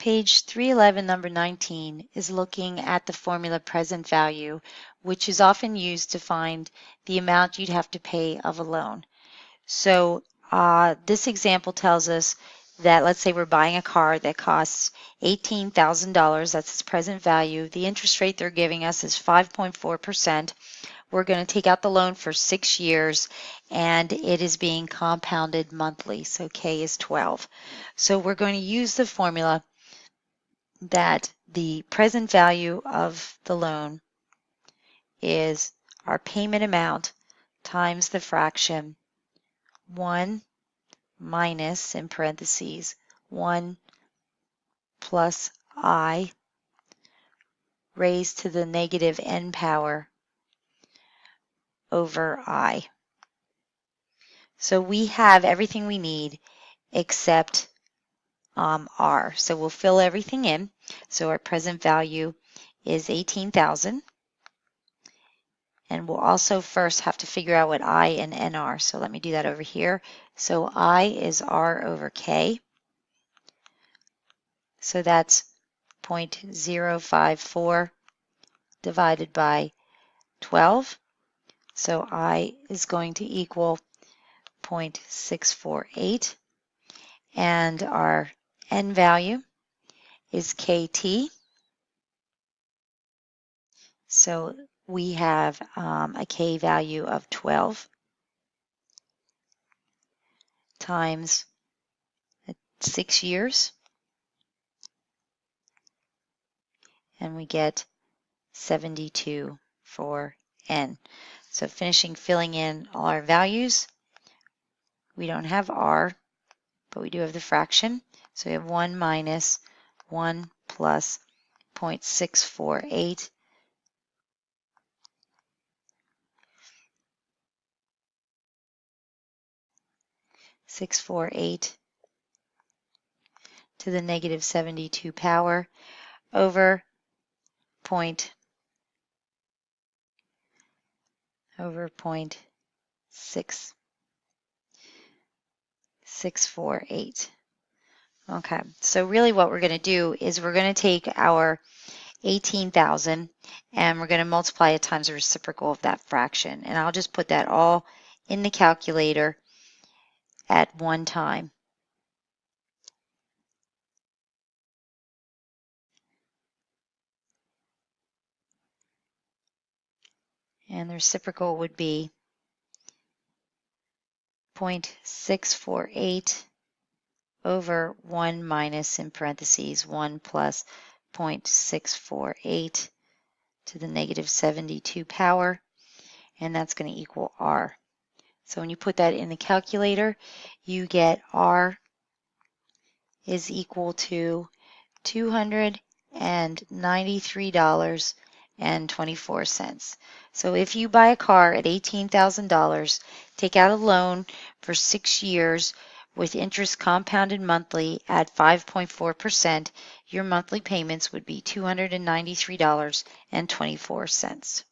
Page 311, number 19, is looking at the formula present value, which is often used to find the amount you'd have to pay of a loan. So this example tells us that, let's say we're buying a car that costs $18,000. That's its present value. The interest rate they're giving us is 5.4%. We're going to take out the loan for 6 years, and it is being compounded monthly. So K is 12. So we're going to use the formula that the present value of the loan is our payment amount times the fraction 1 minus, in parentheses, 1 plus I raised to the negative n power over I. So we have everything we need except R. So we'll fill everything in. So our present value is 18,000. And we'll also first have to figure out what I and N are. So let me do that over here. So I is R over K. So that's 0.054 divided by 12. So I is going to equal 0.648. And our N value is KT. So we have a K value of 12 times 6 years. And we get 72 for N. So finishing filling in all our values, we don't have R, but we do have the fraction. So we have 1 minus 1 plus 0.648. To the negative 72 power over 0.648. Okay, so really what we're going to do is we're going to take our 18,000 and we're going to multiply it times the reciprocal of that fraction. And I'll just put that all in the calculator at one time. And the reciprocal would be 0.648 over 1 minus, in parentheses, 1 plus 0.648 to the negative 72 power, and that's going to equal R. So when you put that in the calculator, you get R is equal to $293.24. So if you buy a car at $18,000, take out a loan for 6 years with interest compounded monthly at 5.4%, your monthly payments would be $293.24.